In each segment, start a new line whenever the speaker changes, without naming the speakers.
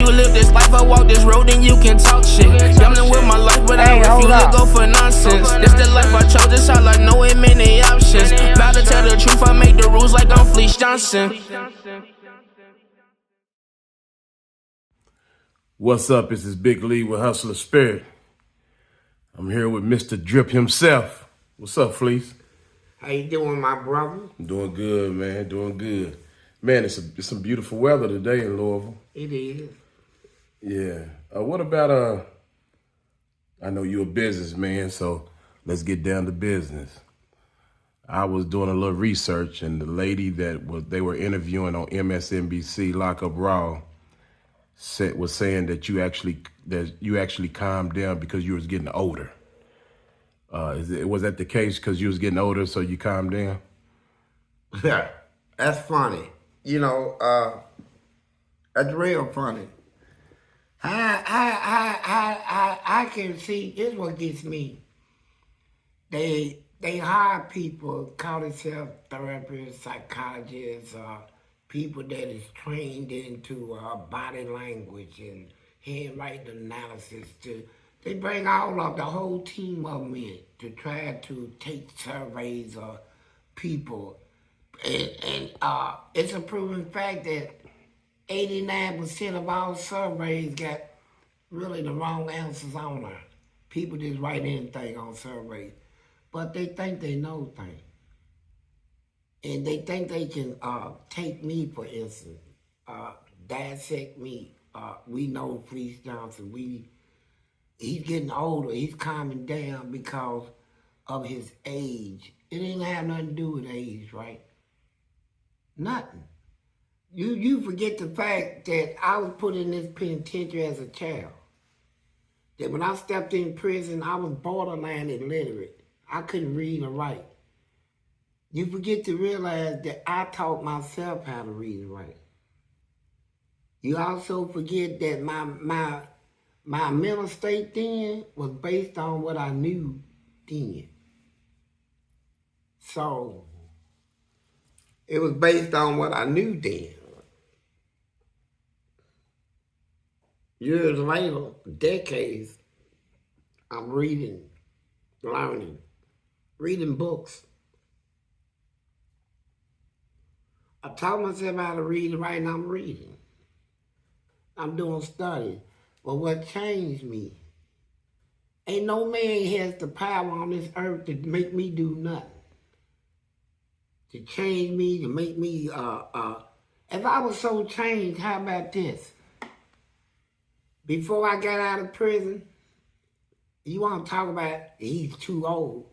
you live this life or walk this road, then you can talk shit. Gambling with my life, but I refuse to go for nonsense. This the life I chose, this all I know, ain't many options. About to tell the truth, I make the rules like I'm Fleece Johnson.
What's up? This is Big Lee with Hustler Spirit. I'm here with Mr. Drip himself. What's up, Fleece?
How you doing, my brother?
Doing good, man. Doing good. Man, it's some beautiful weather today in Louisville.
It is.
Yeah. What about, I know you're a businessman, so let's get down to business. I was doing a little research, and the lady they were interviewing on MSNBC, Lock Up Raw, was saying that you actually calmed down because you was getting older. Was that the case because you was getting older, so you calmed down?
Yeah, that's funny. You know, that's real funny. I can see, this is what gets me. They hire people, call themselves therapists, psychologists, people that is trained into body language and handwriting analysis. They bring all of the whole team of them in to try to take surveys of people. And it's a proven fact that 89% of all surveys got really the wrong answers on there. People just write anything on surveys. But they think they know things. And they think they can take me, for instance, dissect me. We know Fleece Johnson. He's getting older. He's calming down because of his age. It ain't have nothing to do with age, right? Nothing. You forget the fact that I was put in this penitentiary as a child. That when I stepped in prison, I was borderline illiterate. I couldn't read or write. You forget to realize that I taught myself how to read and write. You also forget that my mental state then was based on what I knew then. So, it was based on what I knew then. Years later, decades, I'm reading, learning, reading books. I taught myself how to read and write, and I'm reading. I'm doing studies. But what changed me, ain't no man has the power on this earth to make me do nothing. To change me, to make me, if I was so changed, how about this? Before I got out of prison, you want to talk about he's too old.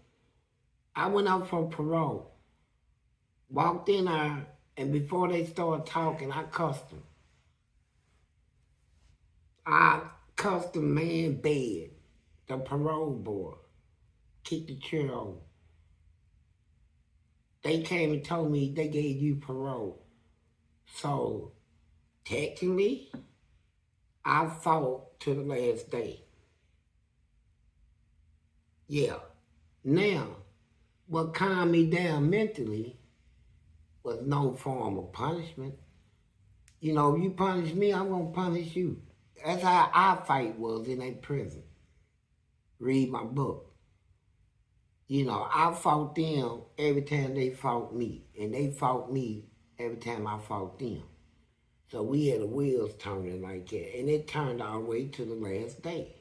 I went out for parole. Walked in there, and before they started talking, I cussed them. I cussed the man bad, the parole board, kicked the chair over. They came and told me they gave you parole. So, technically, I fought to the last day. Yeah. Now, what calmed me down mentally was no form of punishment. You know, if you punish me, I'm going to punish you. That's how our fight was in that prison. Read my book. You know, I fought them every time they fought me. And they fought me every time I fought them. So we had the wheels turning like that. And it turned all the way to the last day.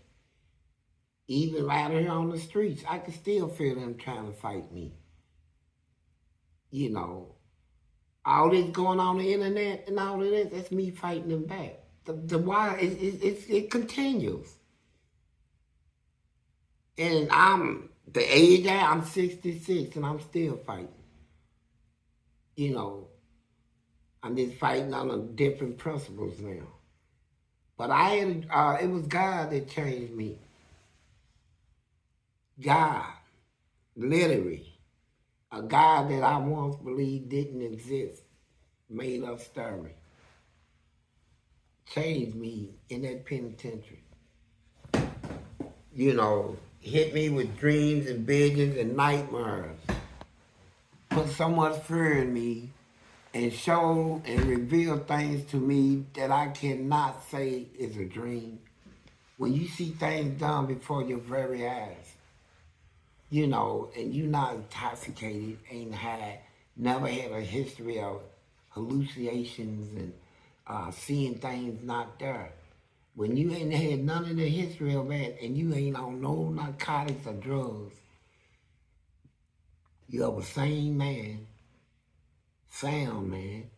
Even right here on the streets, I could still feel them trying to fight me. You know, all this going on the internet and all of this, that's me fighting them back. The why, it continues. And the age I'm 66 and I'm still fighting. You know, I'm just fighting on different principles now. But it was God that changed me. God, literally, a God that I once believed didn't exist, made up story, changed me in that penitentiary. You know, hit me with dreams and visions and nightmares. Put so much fear in me and show and reveal things to me that I cannot say is a dream. When you see things done before your very eyes, you know, and you're not intoxicated, ain't never had a history of hallucinations and seeing things not there. When you ain't had none of the history of that and you ain't on no narcotics or drugs, you're a sane man, sound man,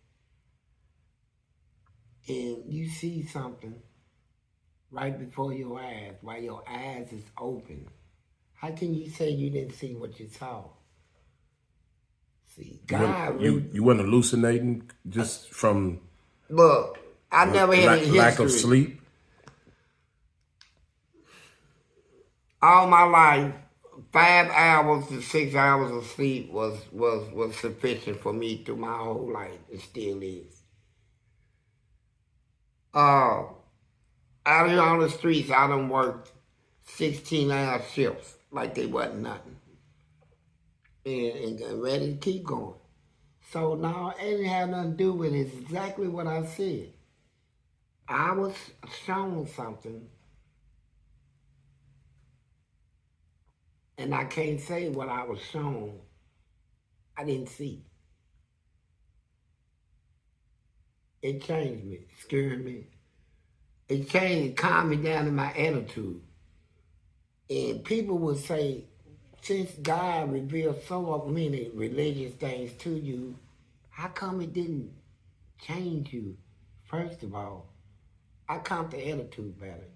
and you see something right before your eyes, while your eyes is open. How can you say you didn't see what you saw? See, God...
You weren't hallucinating just from...
Look, I never had a history.
Lack of sleep?
All my life, 5 hours to 6 hours of sleep was sufficient for me through my whole life. It still is. Out here on the streets, I done worked 16-hour shifts like they wasn't nothing. And ready to keep going. So now, it didn't have nothing to do with it. It's exactly what I said. I was shown something, and I can't say what I was shown I didn't see. It changed me, scared me. It changed, calmed me down in my attitude. And people would say, since God revealed so many religious things to you, how come it didn't change you? First of all, I count the attitude better.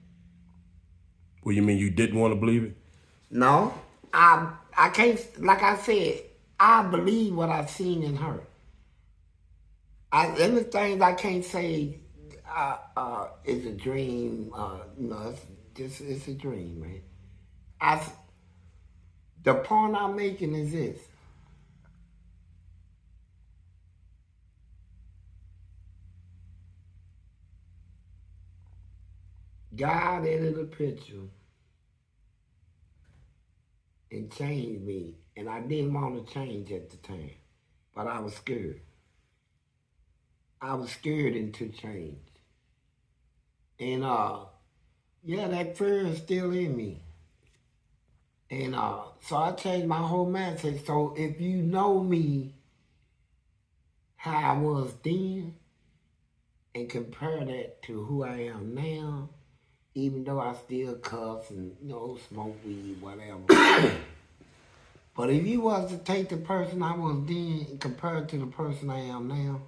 Well, you mean you didn't want to believe it?
No, I can't, like I said, I believe what I've seen in her. Every thing I can't say is a dream. It's a dream, man. The point I'm making is this. God entered the picture and changed me, and I didn't want to change at the time, but I was scared. I was scared into change. And yeah, that fear is still in me. And so I changed my whole mindset. So if you know me how I was then and compare that to who I am now, even though I still cuss and, smoke weed, whatever. But if you was to take the person I was then and compare it to the person I am now,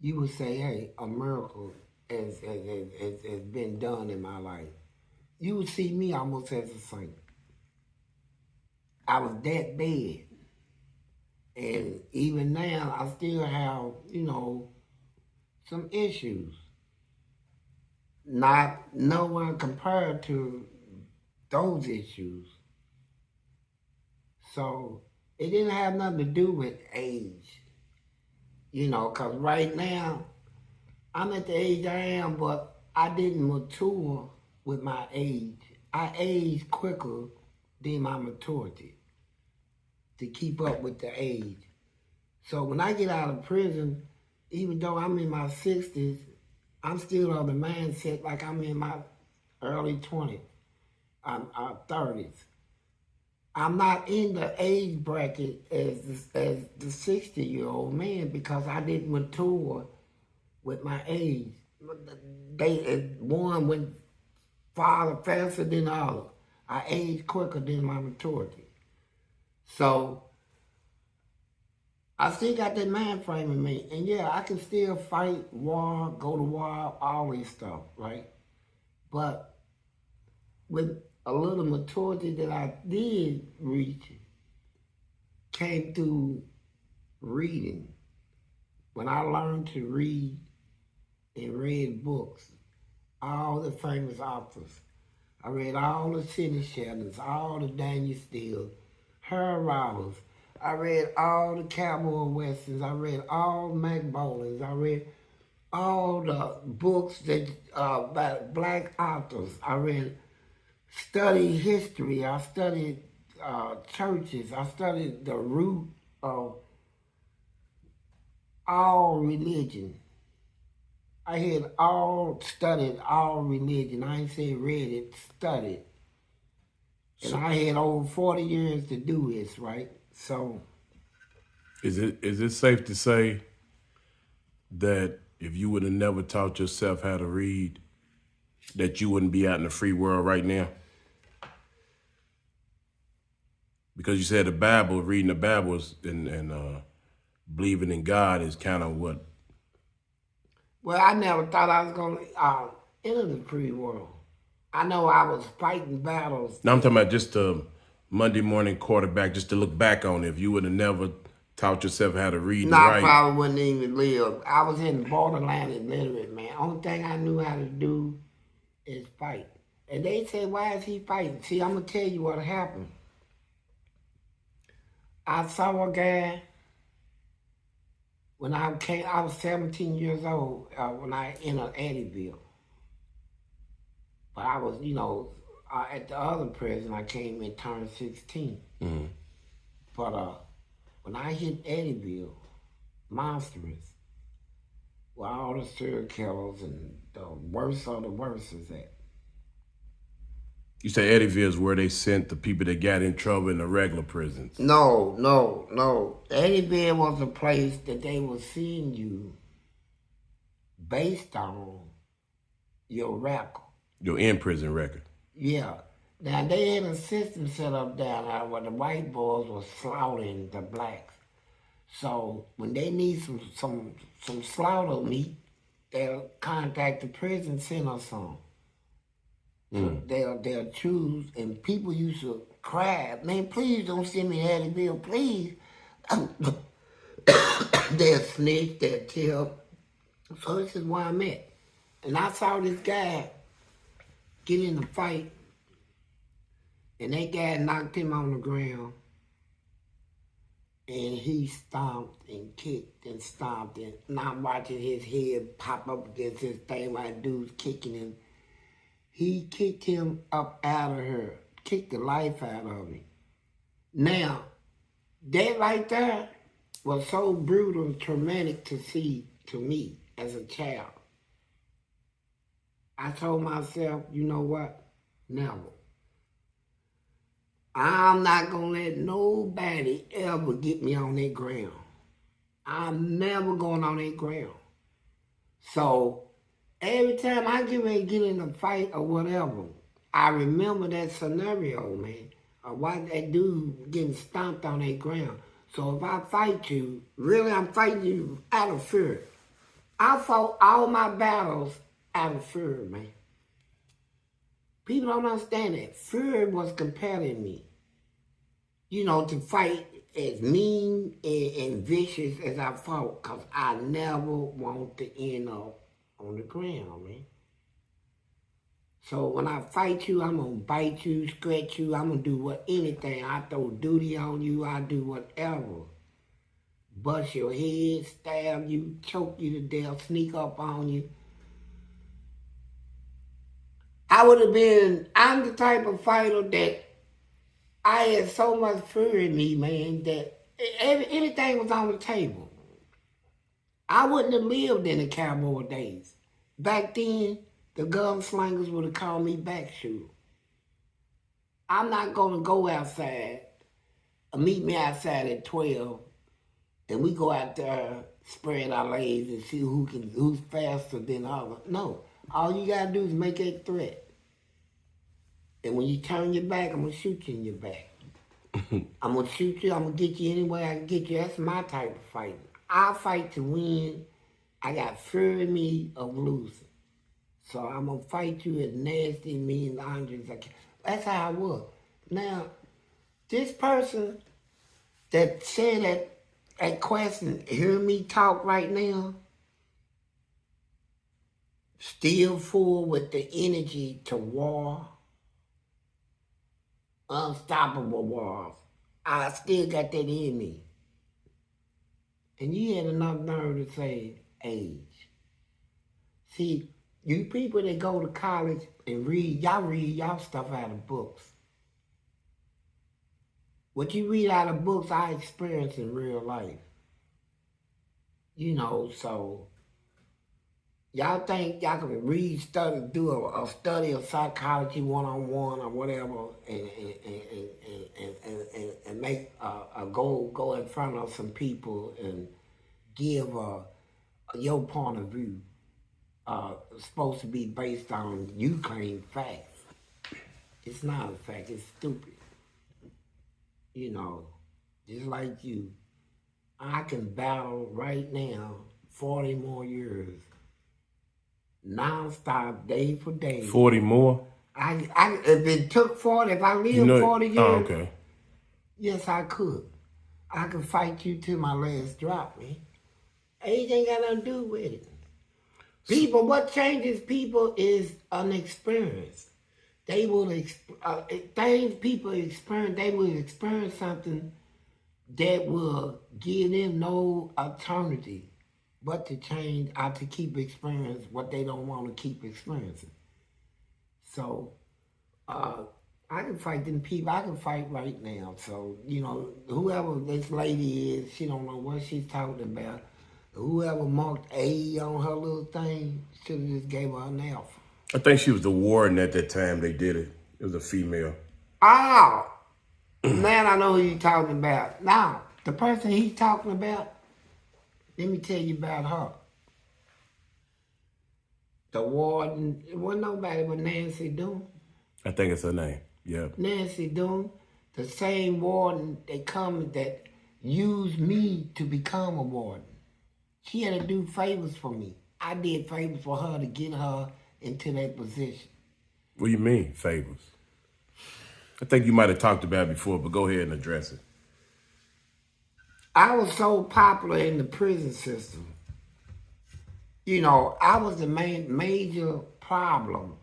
you would say, hey, a miracle has been done in my life. You would see me almost as a saint. I was that bad. And even now, I still have, some issues. Not nowhere compared to those issues. So it didn't have nothing to do with age. Because right now, I'm at the age I am, but I didn't mature with my age. I aged quicker than my maturity to keep up with the age. So when I get out of prison, even though I'm in my 60s, I'm still on the mindset like I'm in my early 20s, 30s. I'm not in the age bracket as the 60-year-old man because I didn't mature with my age. One went farther, faster than the other. I aged quicker than my maturity. So I still got that mind frame in me. And yeah, I can still fight war, go to war, all this stuff, right? But with a little maturity that I did reach came through reading. When I learned to read and read books, all the famous authors. I read all the Sidney Sheldons, all the Daniel Steele, Harold Robbins. I read all the cowboy westerns. I read all Mac Bolan's. I read all the books that by black authors. I studied history. I studied churches. I studied the root of all religion. I had studied all religion. I ain't say read it, studied. And I had over 40 years to do this, right? So
is it safe to say that if you would have never taught yourself how to read, that you wouldn't be out in the free world right now? Because you said the Bible, reading the Bible and believing in God is kind of what.
well, I never thought I was going to enter the free world. I know I was fighting battles.
Now I'm talking about just a Monday morning quarterback, just to look back on it. If you would have never taught yourself how to read and
I
write.
probably wouldn't even live. I was in borderline illiterate, man. Only thing I knew how to do is fight. And they said, why is he fighting? See, I'm going to tell you what happened. I saw a guy when I was 17 years old when I entered Eddyville. But I was, at the other prison, I came and turned 16.
Mm-hmm.
But when I hit Eddyville, monstrous, where all the serial killers and the worst of the worst is at.
You say Eddyville is where they sent the people that got in trouble in the regular prisons.
No. Eddyville was a place that they were seeing you based on your record.
Your in-prison record.
Yeah. Now, they had a system set up down there where the white boys were slaughtering the blacks. So when they need some slaughter meat, they'll contact the prison center some. So they'll choose, and people used to cry, man, please don't send me Eddyville, please. They'll snitch, they'll tell. So this is where I'm at. And I saw this guy get in a fight, and that guy knocked him on the ground, and he stomped and kicked and stomped, and I'm watching his head pop up against his thing while dude's kicking him. He kicked him up out of her, kicked the life out of him. Now, that right there was so brutal and traumatic to see to me as a child. I told myself, you know what? Never. I'm not going to let nobody ever get me on that ground. I'm never going on that ground. So, every time I get ready to get in a fight or whatever, I remember that scenario, man. Of why that dude getting stomped on that ground. So if I fight you, really I'm fighting you out of fear. I fought all my battles out of fear, man. People don't understand that. Fear was compelling me, to fight as mean and vicious as I fought, because I never want to end up on the ground, man. So when I fight you, I'm going to bite you, scratch you, I'm going to do anything. I throw duty on you, I do whatever. Bust your head, stab you, choke you to death, sneak up on you. I'm the type of fighter that I had so much fear in me, man, that anything was on the table. I wouldn't have lived in the cowboy days. Back then, the gunslingers would have called me backshoot. I'm not going to go outside, meet me outside at 12, and we go out there, spread our legs and see who's faster than others. No, all you got to do is make a threat. And when you turn your back, I'm going to shoot you in your back. I'm going to shoot you, I'm going to get you any way I can get you. That's my type of fighting. I fight to win. I got fear in me of losing. So I'm going to fight you as nasty, mean, dangerous as I can. That's how I was. Now, this person that said that question, hear me talk right now, still full with the energy to war, unstoppable wars. I still got that in me. And you had enough nerve to say age. See, you people that go to college and read y'all stuff out of books. What you read out of books, I experience in real life. You know, so y'all think y'all can do a study of psychology one-on-one or whatever, and make a go in front of some people and give your point of view. Supposed to be based on you claim facts. It's not a fact. It's stupid. You know, just like you, I can battle right now 40 more years, non-stop, day for day.
40 more?
If it took 40, if I lived 40 years,
okay.
Yes, I could. I could fight you till my last drop, man. Age ain't got nothing to do with it. People, what changes people is an experience. They will things people experience. They will experience something that will give them no alternative but to change or to keep experiencing what they don't want to keep experiencing. So, I can fight them people. I can fight right now. So, you know, whoever this lady is, she don't know what she's talking about. Whoever marked A on her little thing should have just gave her an alpha.
I think she was the warden at that time they did it. It was a female.
Oh, man, I know who you're talking about. Now, the person he's talking about, let me tell you about her. The warden, it wasn't nobody but Nancy Doon.
I think it's her name. Yeah.
Nancy Doon, the same warden that used me to become a warden. She had to do favors for me. I did favors for her to get her into that position.
What do you mean, favors? I think you might have talked about it before, but go ahead and address it.
I was so popular in the prison system. You know, I was the major problem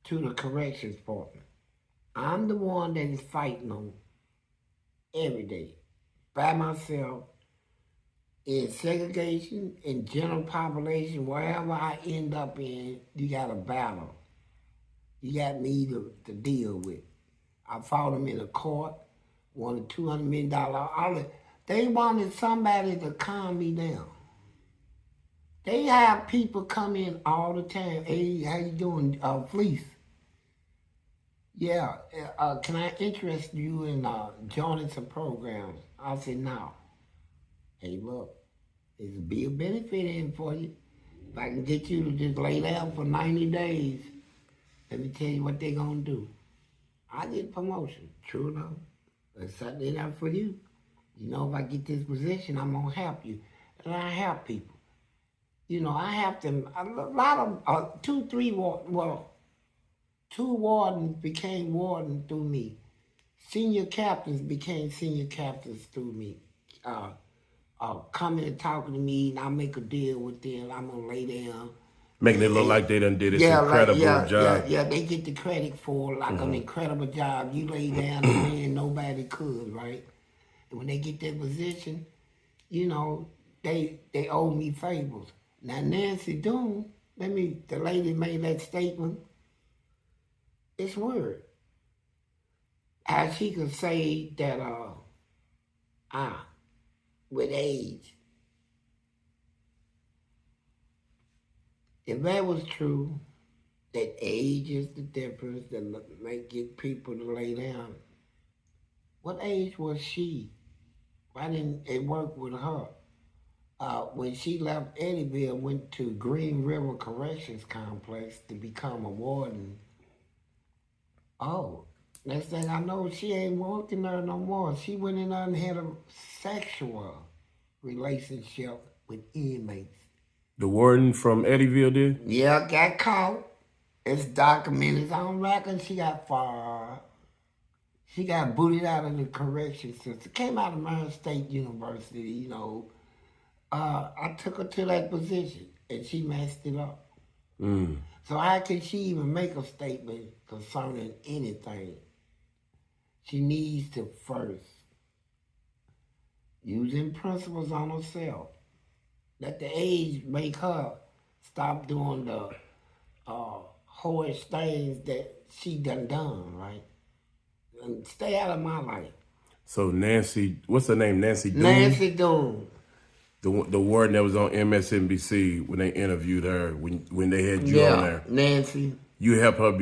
to the corrections department. I'm the one that is fighting them every day, by myself, in segregation, in general population, wherever I end up in, you got a battle. You got me to deal with. I fought them in a court, won a $200 million. They wanted somebody to calm me down. They have people come in all the time. Hey, how you doing, Fleece? Yeah, can I interest you in joining some programs? I said, no. Hey, look, it'll be a benefit in for you. If I can get you to just lay down for 90 days, let me tell you what they're going to do. I get promotion, true enough. It's something up for you. You know, if I get this position, I'm going to help you. And I help people. You know, I have them, a lot of, two wardens became wardens through me. Senior captains became senior captains through me. Coming and talking to me, and I make a deal with them. I'm going to lay down.
Making it look like they done did this incredible job.
Yeah, they get the credit for an incredible job. You lay down and man, nobody could, right? And when they get that position, you know, they owe me favors. Now, Nancy Doon, the lady made that statement. It's weird. How she could say that, with age. If that was true, that age is the difference that might get people to lay down, what age was she? Why didn't it work with her? When she left Eddyville, went to Green River Corrections Complex to become a warden. Oh, next thing I know, she ain't working there no more. She went in there and had a sexual relationship with inmates.
The warden from Eddyville did?
Yeah, got caught. It's documented. I don't reckon she got fired. She got booted out of the correction system. Came out of Maryland State University, you know. I took her to that position, and she messed it up. So how can she even make a statement concerning anything? She needs to first, using principles on herself, let the age make her stop doing the whorish things that she done, right? And stay out of my life.
So Nancy, what's her name? Nancy Doon?
Nancy Doon.
The warden that was on MSNBC when they interviewed her, when they had you on there.
Nancy.
You helped her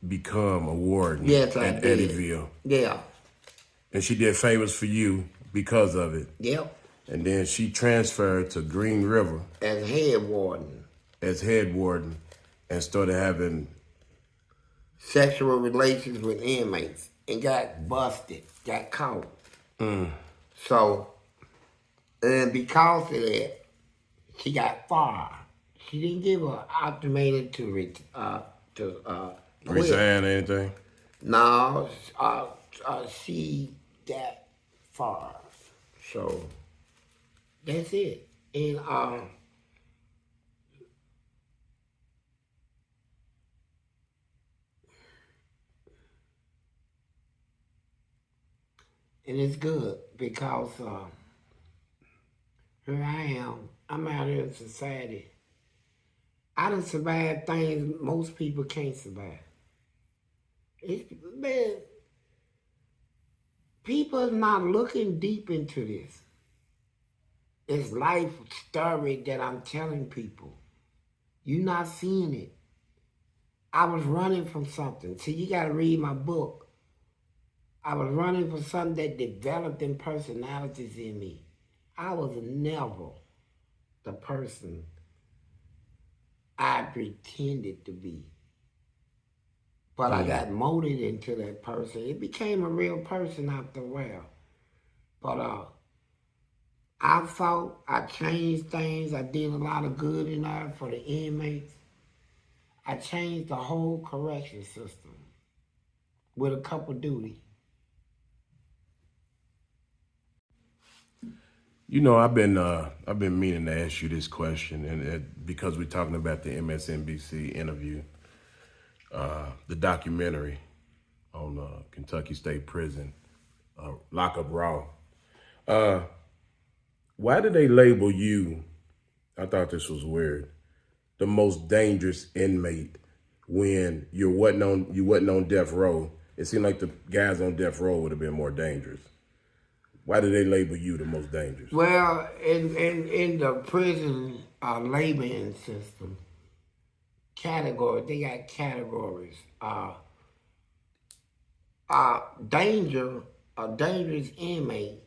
become a warden
Yes, I
at
did.
Eddyville.
Yeah.
And she did favors for you because of it.
Yep.
And then she transferred to Green River.
As head warden.
And started having
sexual relations with inmates and got busted, got caught. So, and because of that, she got fired. She didn't give an ultimatum to quit.
resign or anything.
No, she got fired. So that's it. And it's good because here I am. I'm out here in society. I done survived things most people can't survive. Man, people are not looking deep into this. It's life story that I'm telling people. You're not seeing it. I was running from something. See, you got to read my book. I was running from something that developed them personalities in me. I was never the person I pretended to be. But I got molded into that person. It became a real person after a while. But I fought, I changed things, I did a lot of good in there for the inmates. I changed the whole correction system with a couple duties.
You know, I've been meaning to ask you this question, and because we're talking about the MSNBC interview, the documentary on Kentucky State Prison, Lockup Raw. Why did they label you? I thought this was weird. The most dangerous inmate when you wasn't on death row. It seemed like the guys on death row would have been more dangerous. Why did they label you the most dangerous?
Well, in the prison labeling system, categories, they got categories. A dangerous inmate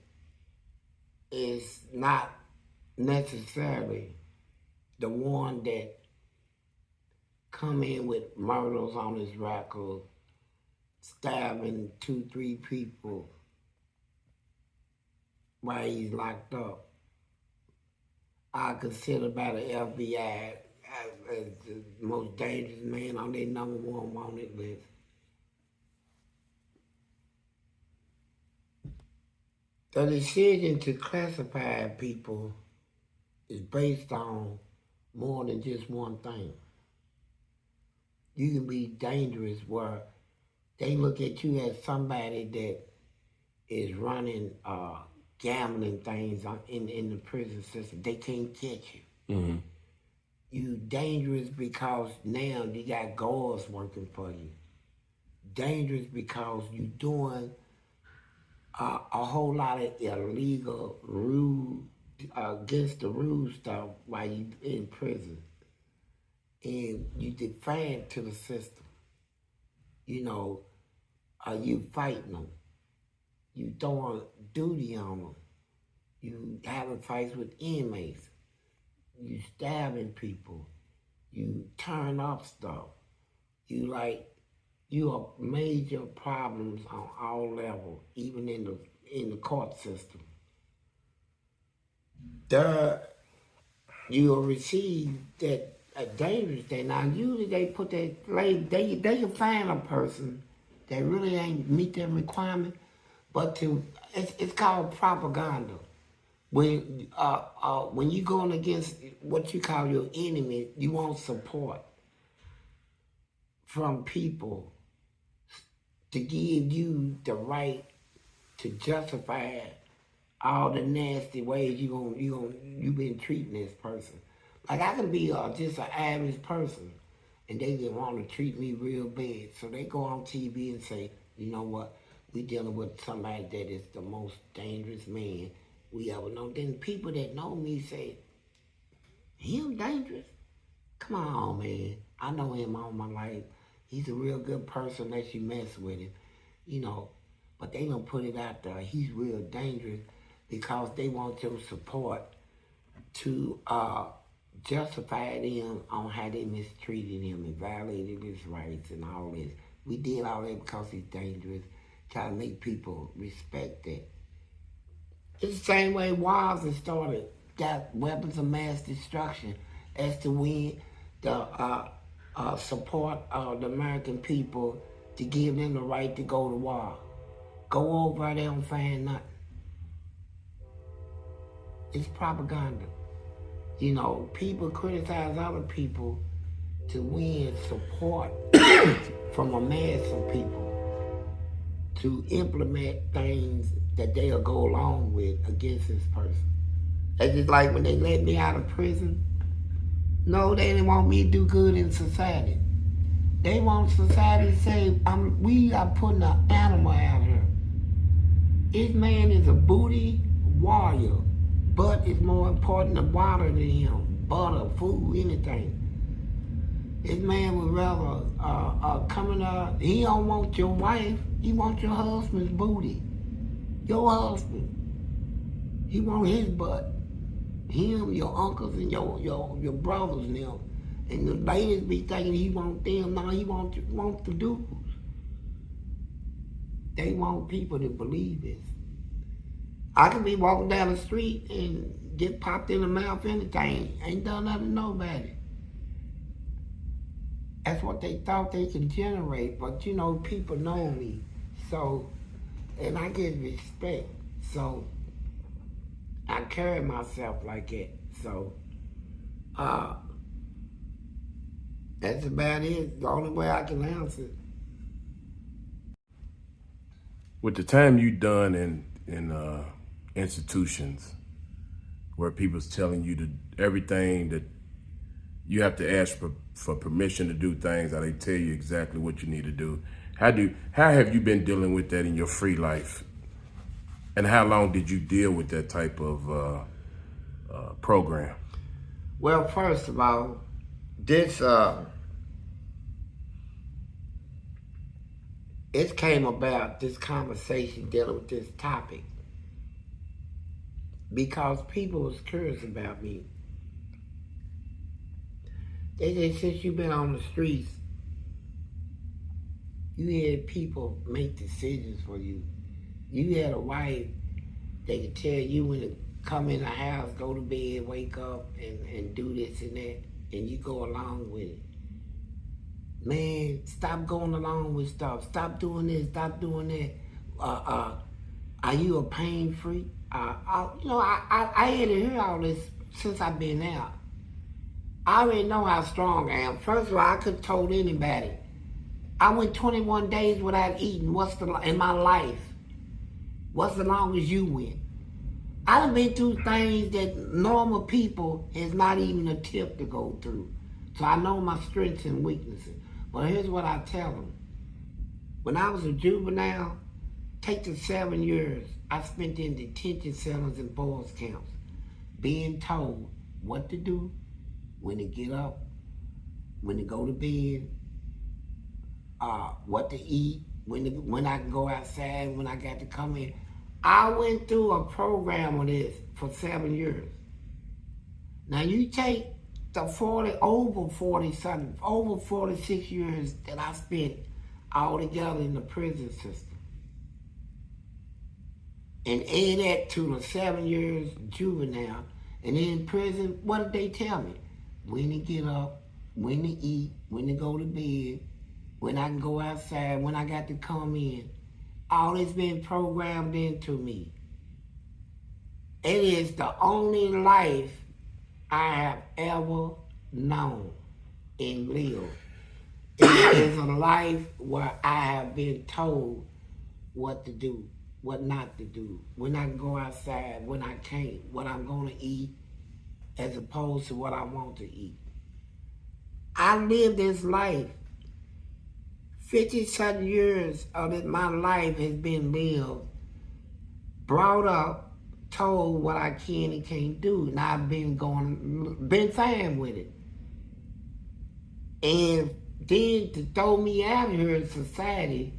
is not necessarily the one that come in with murders on his record, stabbing 2-3 people while he's locked up. I consider by the FBI as the most dangerous man on their #1 wanted list. The decision to classify people is based on more than just one thing. You can be dangerous where they look at you as somebody that is running gambling things in the prison system. They can't catch you.
Mm-hmm.
You dangerous because now you got guards working for you. Dangerous because you doing a whole lot of illegal rule, against the rules stuff while you in prison. And you defiant to the system. You know, you fighting them. You throwing duty on them. You having fights with inmates. You stabbing people. You turn up stuff. You are major problems on all levels, even in the court system. You will receive that a dangerous thing. Now, usually they put that label, they can find a person that really ain't meet their requirement, but it's called propaganda. When you going against what you call your enemy, you want support from people to give you the right to justify all the nasty ways you've been treating this person. Like I can be just an average person, and they just want to treat me real bad. So they go on TV and say, you know what, we dealing with somebody that is the most dangerous man we ever know. Then people that know me say, him dangerous? Come on, man. I know him all my life. He's a real good person unless you mess with him, you know. But they don't put it out there. He's real dangerous because they want your support to justify them on how they mistreated him and violated his rights and all this. We did all that because he's dangerous, try to make people respect that. It's the same way wars have started, got weapons of mass destruction as to win the support of the American people to give them the right to go to war. Go over there and find nothing. It's propaganda. You know, people criticize other people to win support from a mass of people to implement things that they'll go along with against this person. It's just like when they let me out of prison. No, they didn't want me to do good in society. They want society to say, we are putting an animal out here. This man is a booty warrior, but it's more important than water than him, butter, food, anything. This man would rather coming up, he don't want your wife, he wants your husband's booty. Your husband. He want his butt. Him, your uncles, and your brothers and them. And the ladies be thinking he want them. No, he want the dudes. They want people to believe this. I could be walking down the street and get popped in the mouth, anything. Ain't done nothing to nobody. That's what they thought they can generate. But, you know, people know me. So, and I get respect. So, I carry myself like that. So, that's about it. The only way I can answer it.
With the time you done in institutions where people's telling you to everything that you have to ask for permission to do things, or they tell you exactly what you need to do. How have you been dealing with that in your free life? And how long did you deal with that type of program?
Well, first of all, this it came about, this conversation dealing with this topic, because people was curious about me. They said, since you've been on the streets, you had people make decisions for you. You had a wife that could tell you when to come in the house, go to bed, wake up, and do this and that, and you go along with it. Man, stop going along with stuff. Stop doing this, stop doing that. Are you a pain freak? I had to hear all this since I've been out. I already know how strong I am. First of all, I could have told anybody. I went 21 days without eating. In my life? What's the longest you went? I done been through things that normal people has not even a tip to go through. So I know my strengths and weaknesses. But here's what I tell them. When I was a juvenile, take the 7 years I spent in detention centers and boys camps, being told what to do, when to get up, when to go to bed, what to eat, when I can go outside, when I got to come in. I went through a program of this for 7 years. Now you take the over 46 years that I spent all together in the prison system, and add that to the 7 years juvenile, and then in prison, what did they tell me? When to get up, when to eat, when to go to bed, when I can go outside, when I got to come in. All this been programmed into me. It is the only life I have ever known and lived. It is a life where I have been told what to do, what not to do, when I can go outside, when I can't, what I'm going to eat, as opposed to what I want to eat. I lived this life. 50-something years of it, my life has been lived, brought up told what I can and can't do, and I've been fine with it. And then to throw me out of here in society,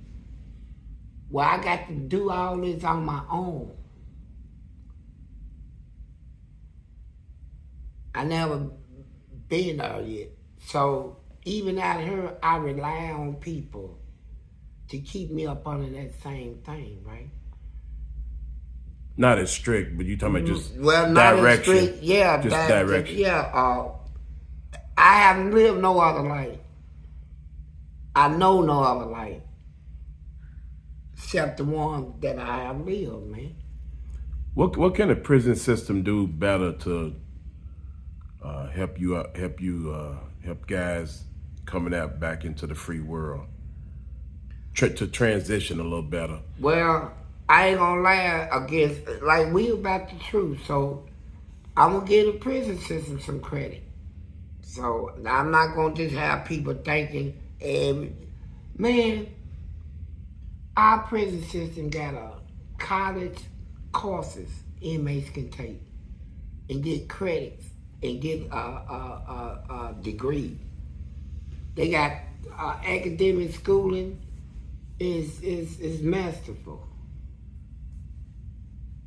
where I got to do all this on my own. I never been there yet. So even out here, I rely on people to keep me up under that same thing, right?
Not as strict, but you talking about just
well, not
direction.
As strict, yeah,
just direction.
Yeah, I haven't lived no other life. I know no other life except the one that I have lived, man.
What can the prison system do better to help you out, help guys coming out back into the free world to transition a little better?
Well, I ain't gonna lie against, like, we about the truth, so I'm gonna give the prison system some credit. So I'm not gonna just have people thinking, man, our prison system got college courses inmates can take and get credits and get a degree. They got academic schooling is masterful.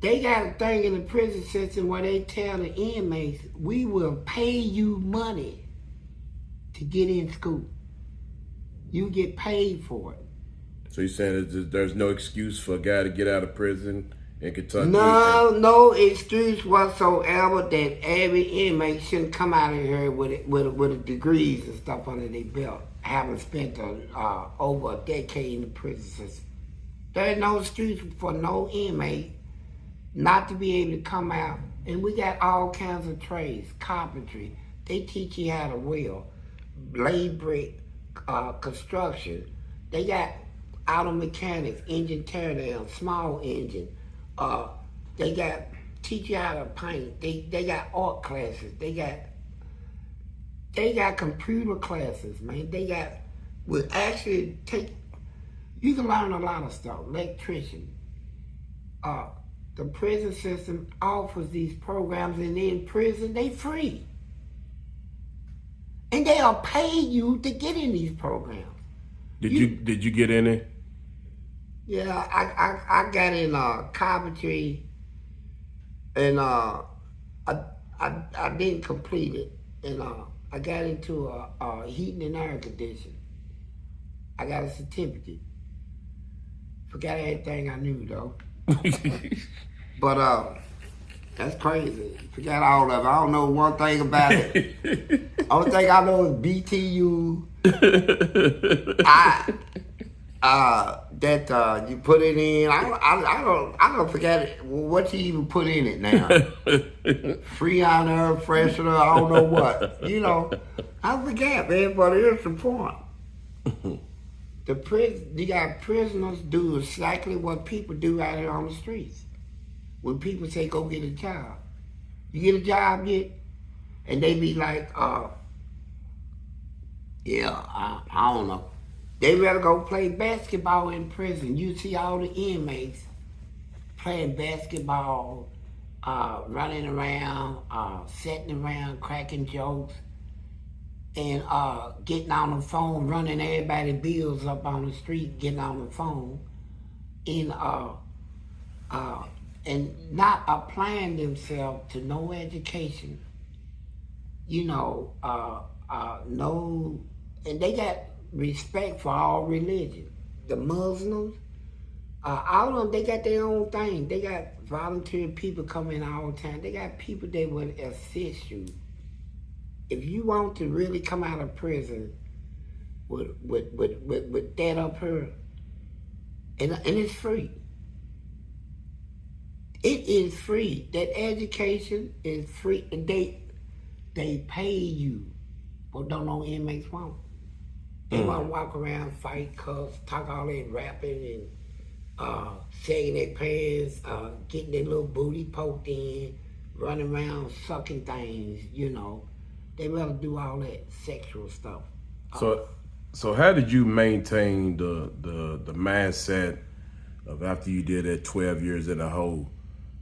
They got a thing in the prison system where they tell the inmates, we will pay you money to get in school. You get paid for it.
So you're saying there's no excuse for a guy to get out of prison in Kentucky?
No excuse whatsoever that every inmate shouldn't come out of here with degrees and stuff under their belt, having spent over a decade in the prison system. There's no excuse for no inmate not to be able to come out. And we got all kinds of trades, carpentry. They teach you how to weld, lay brick, construction. They got auto mechanics, engine tear down, small engine. They got teach you how to paint. They got art classes. They got computer classes, man. They got you can learn a lot of stuff. Electrician. The prison system offers these programs, and in prison they free. And they'll pay you to get in these programs.
Did you get in it?
Yeah, I got in carpentry, and I didn't complete it, and I got into heating and air conditioning. I got a certificate. Forgot everything I knew though. But that's crazy. Forgot all of it. I don't know one thing about it. Only thing I know is BTU. That you put it in. I don't forget it. What you even put in it now? Freon air freshener. I don't know what. I forget, man. But here's the point. You got prisoners do exactly what people do out here on the streets. When people say, go get a job. You get a job yet? And they be like, yeah, I don't know. They rather go play basketball in prison. You see all the inmates playing basketball, running around, sitting around, cracking jokes, and getting on the phone, running everybody's bills up on the street, getting on the phone, and not applying themselves to no education. No, and they got respect for all religion. The Muslims, all of them, they got their own thing. They got volunteer people coming all the time. They got people that will assist you. If you want to really come out of prison with that up here, and it's free. It is free. That education is free. And they pay you, but don't know inmates want. They want to walk around, fight, cuss, talk all that rapping and sagging their pants, getting their little booty poked in, running around sucking things, They rather do all that sexual stuff.
So how did you maintain the mindset of after you did that 12 years in a hole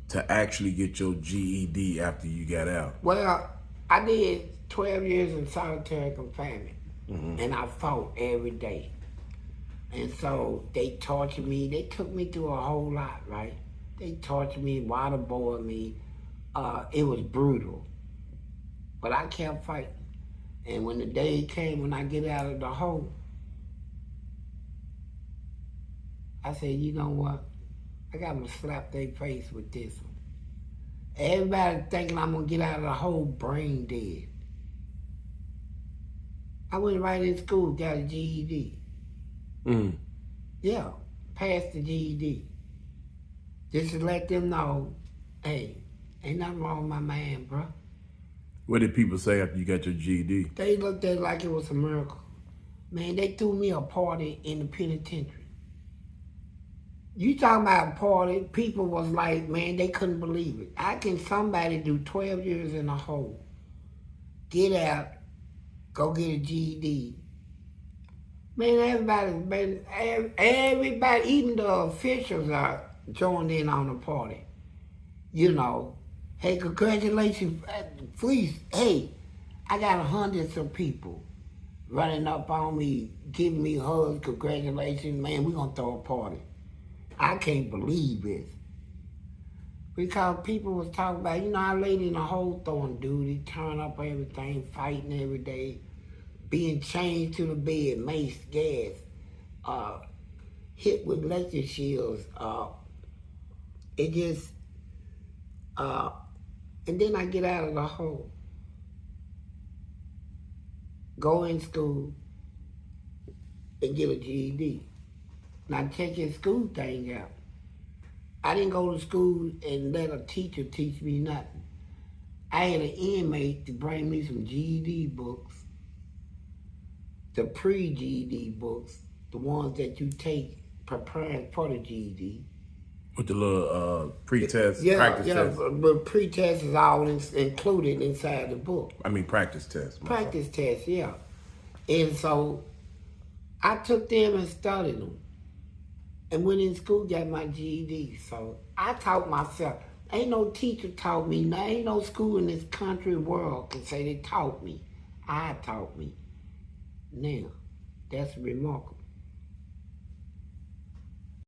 to actually get your GED after you got out?
Well, I did 12 years in solitary confinement, and I fought every day. And so they tortured me. They took me through a whole lot, right? They tortured me, waterboarded me. It was brutal. But I kept fighting. And when the day came when I get out of the hole, I said, you know what? I got to slap their face with this one. Everybody thinking I'm going to get out of the hole brain dead. I went right in school, got a GED. Yeah, passed the GED. Just to let them know, hey, ain't nothing wrong with my man, bro.
What did people say after you got your GED?
They looked at it like it was a miracle. Man, they threw me a party in the penitentiary. You talking about a party, people was like, man, they couldn't believe it. How can somebody do 12 years in a hole, get out, go get a GED? Man, everybody, even the officials are joined in on the party. You know, hey, congratulations, Fleece. Hey, I got hundreds of people running up on me, giving me hugs, congratulations, man, we're going to throw a party. I can't believe it. Because people was talking about, you know, I laid in a hole throwing duty, turn up everything, fighting every day, being chained to the bed, mace, gas, hit with electric shields. It just, and then I get out of the hole, go in school, and get a GED. Now check your school thing out. I didn't go to school and let a teacher teach me nothing. I had an inmate to bring me some GED books, the pre-GED books, the ones that you take preparing for the GED.
With the little pre-test, practice test?
Yeah, but pre-test is all included inside the book.
I mean practice test.
Practice test, yeah. And so I took them and studied them. And went in school, got my GED. So I taught myself. Ain't no teacher taught me. Now, ain't no school in this country world can say they taught me. I taught me. Now, that's remarkable.